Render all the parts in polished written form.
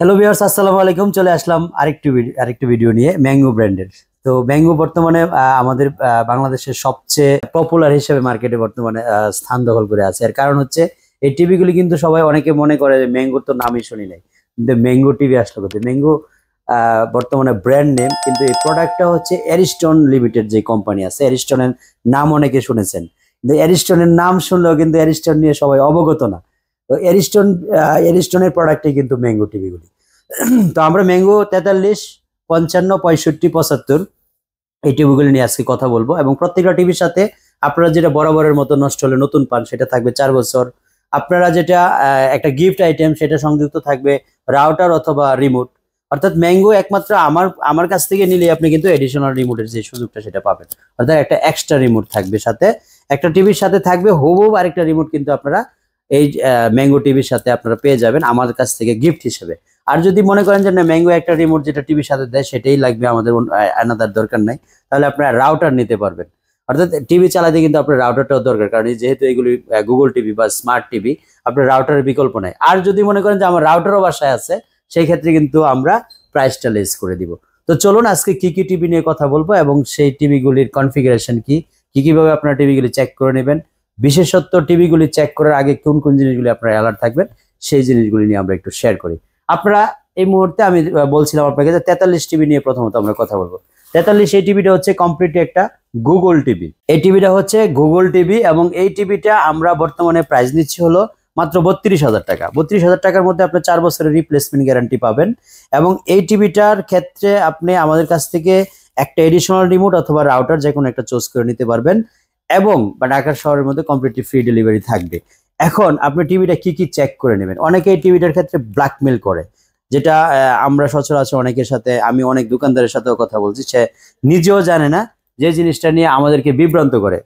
Hello viewers, আসসালামু আলাইকুম। চলে আসলাম আরেকটি ভিডিও নিয়ে ম্যাঙ্গো ব্র্যান্ডের। তো ম্যাঙ্গো বর্তমানে আমাদের বাংলাদেশের সবচেয়ে পপুলার হিসেবে মার্কেটে বর্তমানে স্থান দখল করে আছে। এর কারণ হচ্ছে এই টিভিগুলি কিন্তু সবাই অনেকে মনে করে যে ম্যাঙ্গোর তো নামই শুনি নাই, কিন্তু ম্যাঙ্গো টিভি আসলো কোথায়? ম্যাঙ্গো বর্তমানে ব্র্যান্ড নেম, কিন্তু এই প্রোডাক্টটা হচ্ছে অ্যারিস্টন লিমিটেড যে কোম্পানি আছে। অ্যারিস্টনের নাম অনেকে শুনেছেন, কিন্তু অ্যারিস্টনের নাম শুনলেও কিন্তু অ্যারিস্টন নিয়ে সবাই অবগত না। তো অ্যারিস্টনের প্রোডাক্টই কিন্তু ম্যাঙ্গো টিভিগুলি। তো আমরা ম্যাঙ্গো 43, 55, 65, 75 এই টিভিগুলি নিয়ে আজকে কথা বলবো, এবং প্রত্যেকটা টিভির সাথে আপনারা যেটা বরাবরের মতো নষ্ট হলে নতুন পান সেটা থাকবে 4 বছর। আপনারা যেটা একটা গিফট আইটেম সেটা সংযুক্ত থাকবে রাউটার অথবা রিমোট। অর্থাৎ ম্যাঙ্গো একমাত্র আমার আমার কাছ থেকে নিলে আপনি কিন্তু এডিশনাল রিমোটের যে সুযোগটা সেটা পাবেন। অর্থাৎ একটা এক্সট্রা রিমোট থাকবে সাথে, একটা টিভির সাথে থাকবে হুবহু আরেকটা রিমোট কিন্তু আপনারা এই ম্যাঙ্গো টিভির সাথে আপনারা পেয়ে যাবেন আমার কাছ থেকে গিফট হিসেবে। আর যদি মনে করেন যে না, ম্যাঙ্গো একটা রিমোট যেটা টিভির সাথে দেয় সেটাই লাগবে, আমাদের আনাদার দরকার নাই, তাহলে আপনারা রাউটার নিতে পারবেন। অর্থাৎ টিভি চালাতে কিন্তু আপনার রাউটারটাও দরকার, কারণ যেহেতু এগুলি গুগল টিভি বা স্মার্ট টিভি, আপনার রাউটারের বিকল্প নাই। আর যদি মনে করেন যে আমার রাউটারও বাসায় আছে, সেই ক্ষেত্রে কিন্তু আমরা প্রাইসটা লেস করে দিব। তো চলুন আজকে কি কি টিভি নিয়ে কথা বলবো, এবং সেই টিভিগুলির কনফিগারেশন কি কিভাবে আপনারা টিভিগুলি চেক করে নেবেন, বিশেষত টিভিগুলি চেক করার আগে কোন কোন জিনিসগুলি আপনারা অ্যালার্ট থাকবেন, সেই জিনিসগুলি নিয়ে আমরা একটু শেয়ার করি। আপনারা এই মুহূর্তে আমি বলছিলাম আপনাকে যে 43 টিভি নিয়ে প্রথমত আমরা কথা বলবো। 43 এই টিভিটা হচ্ছে কমপ্লিটলি একটা গুগল টিভি। এই টিভিটা হচ্ছে গুগল টিভি, এবং এই টিভিটা আমরা বর্তমানে প্রাইস নিচ্ছি হলো মাত্র 32,000 টাকা। 32,000 টাকার মধ্যে আপনি 4 বছরের রিপ্লেসমেন্ট গ্যারান্টি পাবেন, এবং এই টিভিটার ক্ষেত্রে আপনি আমাদের কাছ থেকে একটা এডিশনাল রিমোট অথবা রাউটার যে কোনো একটা চুজ করে নিতে পারবেন, এবং ঢাকার শহরের মধ্যে কমপ্লিটলি ফ্রি ডেলিভারি থাকবে। এখন আপনি টিভিটা কি কি চেক করে নেবেন? অনেকে এই টিভিটার ক্ষেত্রে ব্ল্যাকমেল করে, যেটা আমরা সচরাচর অনেকের সাথে, আমি অনেক দোকানদারের সাথেও কথা বলছি, সে নিজেও জানে না, যে জিনিসটা নিয়ে আমাদেরকে বিভ্রান্ত করে।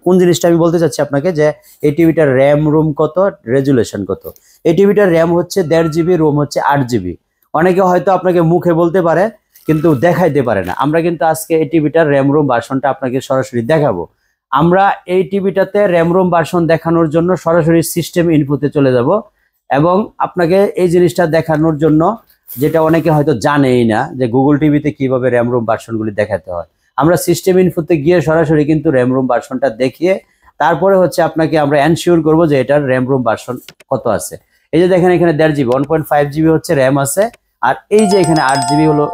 কোন জিনিসটা আমি বলতে চাচ্ছি আপনাকে, যে এই টিভিটার র্যাম রোম কত, রেজুলেশন কত। এই টিভিটার র্যাম হচ্ছে 1.5 জিবি, রোম হচ্ছে 8 জিবি। অনেকে হয়তো আপনাকে মুখে বলতে পারে কিন্তু দেখাইতে পারে না। আমরা কিন্তু আজকে এই টিভিটার র্যাম রোম ভার্সনটা আপনাকে সরাসরি দেখাবো। আমরা এই টিভিটাতে র্যাম রোম ভার্সন দেখানোর জন্য সরাসরি সিস্টেম ইনপুটে চলে যাব, এবং আপনাকে এই জিনিসটা দেখানোর জন্য, যেটা অনেকে হয়তো জানেই না, যে গুগল টিভিতে কিভাবে র্যাম রোম ভার্সনগুলি দেখাতে হয়। আমরা সিস্টেম ইনফোতে গিয়ে সরাসরি কিন্তু র্যাম রোম ভার্সনটা দেখিয়ে তারপরে হচ্ছে আপনাকে আমরা এনশিওর করবো যে এটার র্যাম রোম ভার্সন কত আছে। এই যে দেখেন, এখানে 1.5 জিবি, 1.5 জিবি হচ্ছে র্যাম আছে, আর এই যে এখানে 8 জিবি হলো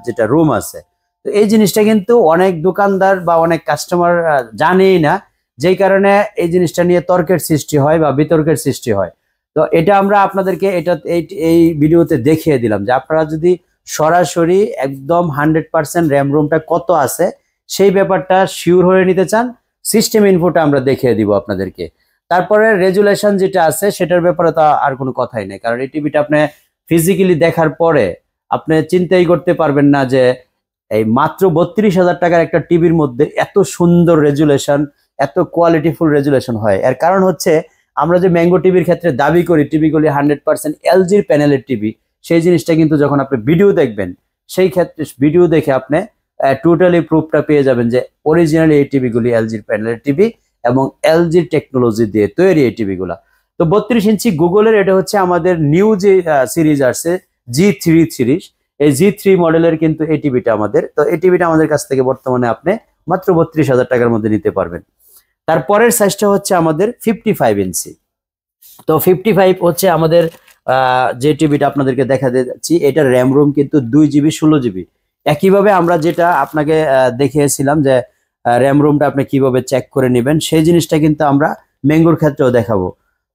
যেটা রোম আছে। তো এই জিনিসটা কিন্তু অনেক দোকানদার বা অনেক কাস্টমার জানেই না, যেই কারণে এই জিনিসটা নিয়ে তর্কের সৃষ্টি হয় বা বিতর্কের সৃষ্টি হয়। তো এটা আমরা আপনাদেরকে এই ভিডিওতে দেখিয়ে দিলাম, যে আপনারা যদি সরাসরি একদম 100% র্যাম রোমটা কত আছে সেই ব্যাপারটা শিওর হয়ে নিতে চান, সিস্টেম ইনফোটা আমরা দেখিয়ে দিব আপনাদেরকে। তারপরে রেজুলেশন যেটা আছে সেটার ব্যাপারে তো আর কোনো কথাই নেই, কারণ এই টিভিটা আপনি ফিজিক্যালি দেখার পরে আপনি চিন্তাই করতে পারবেন না যে এই মাত্র 32,000 টাকার একটা টিভির মধ্যে এত সুন্দর রেজুলেশন, এত কোয়ালিটিফুল রেজুলেশন হয়। এর কারণ হচ্ছে, আমরা যে ম্যাঙ্গো টিভির ক্ষেত্রে দাবি করি টিভিগুলি 100% এলজির প্যানেলের টিভি, সেই জিনিসটা কিন্তু যখন আপনি ভিডিও দেখবেন, সেই ক্ষেত্রে ভিডিও দেখে আপনি টোটালি প্রুফটা পেয়ে যাবেন যে অরিজিনালি এই টিভিগুলি এলজির প্যানেলের টিভি, এবং এলজির টেকনোলজি দিয়ে তৈরি এই টিভিগুলা। তো 32 ইঞ্চি গুগলের, এটা হচ্ছে আমাদের নিউ যে সিরিজ আছে G3 সিরিজ, এই G3 মডেলের কিন্তু এই টিভিটা আমাদের। তো এই টিভিটা আমাদের কাছ থেকে বর্তমানে আপনি মাত্র 32,000 টাকার মধ্যে নিতে পারবেন। তারপরের সাইজটা হচ্ছে আমাদের 55 ইঞ্চি। তো 55 হচ্ছে আমাদের যে টিভিটা আপনাদেরকে দেখাতে যাচ্ছি, এটার র্যাম রোম কিন্তু 2 জিবি, 16 জিবি। একইভাবে আমরা যেটা আপনাকে দেখিয়েছিলাম যে র্যাম রোমটা আপনি কিভাবে চেক করে নেবেন, সেই জিনিসটা কিন্তু আমরা ম্যাঙ্গোর ক্ষেত্রেও দেখাবো।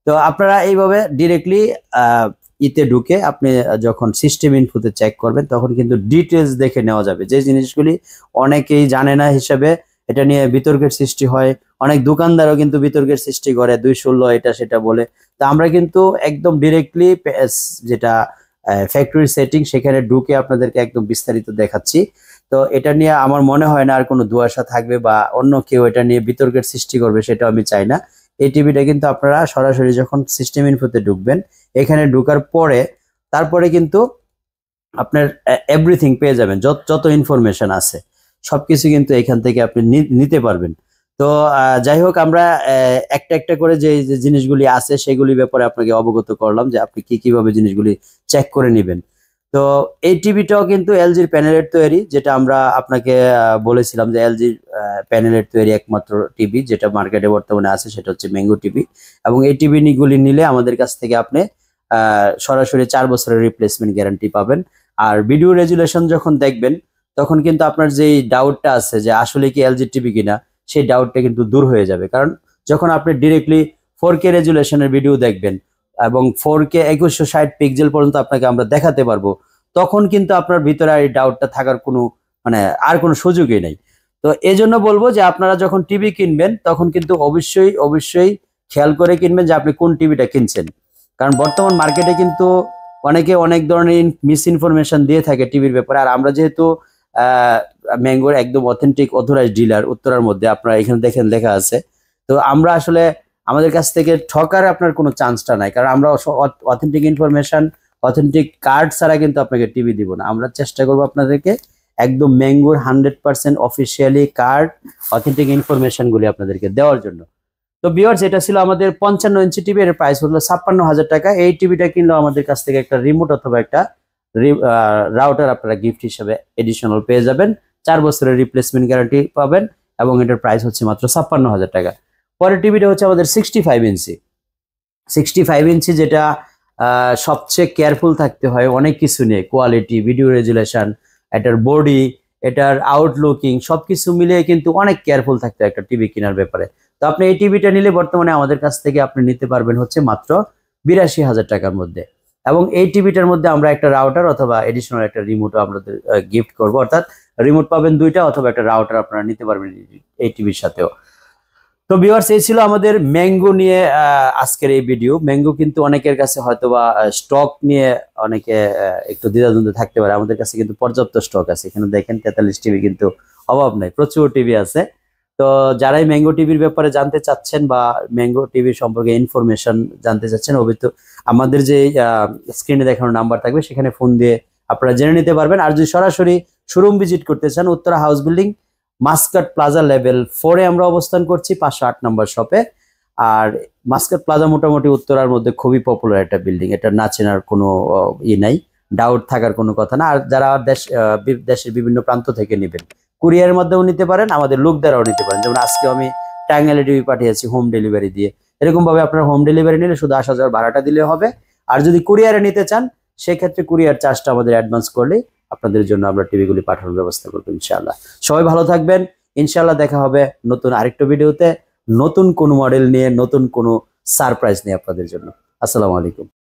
তো আপনারা এইভাবে ডিরেক্টলি ইতে ঢুকে আপনি যখন সিস্টেম ইনফোতে চেক করবেন, তখন কিন্তু ডিটেলস দেখে নেওয়া যাবে। যে জিনিসগুলি অনেকেই জানে না হিসেবে এটা নিয়ে বিতর্কের সৃষ্টি হয়, অনেক দোকানদারও কিন্তু বিতর্কের সৃষ্টি করে 216 এটা সেটা বলে। তো আমরা কিন্তু একদম ডিরেক্টলি যেটা ফ্যাক্টরি সেটিং, সেখানে ঢুকে আপনাদেরকে একদম বিস্তারিত দেখাচ্ছি। তো এটা নিয়ে আমার মনে হয় না আর কোনো দুয়াশা থাকবে, বা অন্য কেউ এটা নিয়ে বিতর্কের সৃষ্টি করবে, সেটা আমি চাই না। এই টিভিটা কিন্তু আপনারা সরাসরি যখন সিস্টেম ইনফোতে ঢুকবেন, এখানে ঢুকার পরে তারপরে কিন্তু আপনার এভরিথিং পেয়ে যাবেন, যত ইনফরমেশন আছে সবকিছু কিন্তু এখান থেকে আপনি নিতে পারবেন। তো যাই হোক, আমরা একটা একটা করে যে যে জিনিসগুলি আছে সেগুলির ব্যাপারে আপনাকে অবগত করলাম যে আপনি কিভাবে জিনিসগুলি চেক করে নেবেন। তো এই টিভিটাও কিন্তু এলজির প্যানেলের তৈরি, যেটা আমরা আপনাকে বলেছিলাম যে এলজির প্যানেলের তৈরি একমাত্র টিভি যেটা মার্কেটে বর্তমানে আছে সেটা হচ্ছে ম্যাঙ্গো টিভি। এবং এই টিভি গুলি নিলে আমাদের কাছ থেকে আপনি সরাসরি 4 বছরের রিপ্লেসমেন্ট গ্যারান্টি পাবেন। আর ভিডিও রেজুলেশন যখন দেখবেন তখন কিন্তু আপনার যেই ডাউটটা আছে যে আসলে কি এলজি টিভি কিনা, সেই ডাউটটা কিন্তু দূর হয়ে যাবে। কারণ যখন আপনি ডিরেক্টলি 4K রেজুলেশনের ভিডিও দেখবেন এবং 4K 2160 পিক্সেল পর্যন্ত আপনাকে আমরা দেখাতে পারবো, তখন কিন্তু আপনার ভিতরে এই ডাউটটা থাকার কোনো মানে আর কোনো সুযোগই নেই। তো এই জন্য বলবো যে আপনারা যখন টিভি কিনবেন তখন কিন্তু অবশ্যই অবশ্যই খেয়াল করে কিনবেন যে আপনি কোন টিভিটা কিনছেন। কারণ বর্তমান মার্কেটে কিন্তু অনেকে অনেক ধরনের মিস ইনফরমেশন দিয়ে থাকে টিভির ব্যাপারে। আর আমরা যেহেতু ম্যাঙ্গোর একদম অথেন্টিক অথরাইজড ডিলার উত্তরার মধ্যে, আপনারা এখানে দেখেন লেখা আছে, তো আমরা আসলে আমাদের কাছ থেকে ঠকার আপনার কোনো চান্সটা নাই। কারণ আমরা অথেন্টিক ইনফরমেশন, অথেন্টিক কার্ড ছাড়া কিন্তু আপনাকে টিভি দিব না। আমরা চেষ্টা করবো আপনাদেরকে একদম ম্যাঙ্গোর 100% অফিসিয়ালি কার্ড, অথেন্টিক ইনফরমেশন গুলি আপনাদেরকে দেওয়ার জন্য। তো ভিউয়ার্স, এটা ছিল আমাদের 55 ইঞ্চি টিভি, এর প্রাইস হলো 56,000 টাকা। এই টিভিটা কিনলেও আমাদের কাছ থেকে একটা রিমোট অথবা একটা রাউটার আপনারা গিফট হিসেবে এডিশনাল পেয়ে যাবেন। 4 বছরের রিপ্লেসমেন্ট গ্যারান্টি পাবেন এবং এটার প্রাইস হচ্ছে মাত্র 56,000 টাকা। পরের টিভিটা হচ্ছে আমাদের 65 ইঞ্চি। 65 ইঞ্চি যেটা সবচেয়ে কেয়ারফুল থাকতে হয় অনেক কিছু নিয়ে, কোয়ালিটি, ভিডিও রেজুলেশন, এটার বডি, এটার আউটলুকিং সবকিছু মিলিয়ে কিন্তু অনেক কেয়ারফুল থাকতে হয় একটা টিভি কেনার ব্যাপারে। তো আপনি এই টিভিটা নিলে বর্তমানে আমাদের কাছ থেকে আপনি নিতে পারবেন হচ্ছে মাত্র 82,000 টাকার মধ্যে। এবং এই টিভিটার মধ্যে আমরা একটা রাউটার অথবা এডিশনাল একটা রিমোটও আপনাদের গিফট করব, অর্থাৎ রিমোট পাবেন 2টা অথবা একটা রাউটার আপনারা নিতে পারবেন এই টিভির সাথেও। তো ভিউয়ার্স, এই ছিল আমাদের ম্যাঙ্গো নিয়ে আজকের এই ভিডিও। ম্যাঙ্গো কিন্তু অনেকের কাছে হয়তোবা স্টক নিয়ে অনেকে একটু দ্বিধাদ্বন্দ্বে থাকতে পারে, আমাদের কাছে কিন্তু পর্যাপ্ত স্টক আছে। এখানে দেখেন 43 টিভি কিন্তু অভাব নাই, প্রচুর টিভি আছে। তো যারাই ম্যাঙ্গো টিভির ব্যাপারে জানতে চাচ্ছেন বা ম্যাঙ্গো টিভির সম্পর্কে ইনফরমেশন জানতে চাচ্ছেন, আমাদের যে স্ক্রিনে দেখানো নাম্বার থাকবে সেখানে ফোন দিয়ে আপনারা জেনে নিতে পারবেন। আর যদি সরাসরি শোরুম ভিজিট করতে চান, Uttara house building Muscat plaza level 4-এ আমরা অবস্থান করছি, 508 নম্বর শপে। আর মাস্কাট প্লাজা মোটামুটি উত্তরার মধ্যে খুবই পপুলার একটা বিল্ডিং, এটা না চেনার কোনো নাই, ডাউট থাকার কোনো কথা না। আর যারা দেশের বিভিন্ন প্রান্ত থেকে নেবেন, কুরিয়ারের মাধ্যমেও নিতে পারেন, আমাদের লোক দ্বারাও নিতে পারেন। যেমন আজকে আমি টাঙ্গাইলে টিভি পাঠিয়েছি হোম ডেলিভারি দিয়ে। এরকম ভাবে আপনারা হোম ডেলিভারি নিলে শুধু আসা যাওয়ার ভাড়াটা দিলে হবে। আর যদি কুরিয়ারে নিতে চান সেক্ষেত্রে কুরিয়ার চার্জটা আমাদের অ্যাডভান্স করলেই আপনাদের জন্য আমরা টিভিগুলি পাঠানোর ব্যবস্থা করবো ইনশাআল্লাহ। সবাই ভালো থাকবেন, ইনশাআল্লাহ দেখা হবে নতুন আরেকটা ভিডিওতে, নতুন কোনো মডেল নিয়ে, নতুন কোনো সারপ্রাইজ নিয়ে আপনাদের জন্য। আসসালামু আলাইকুম।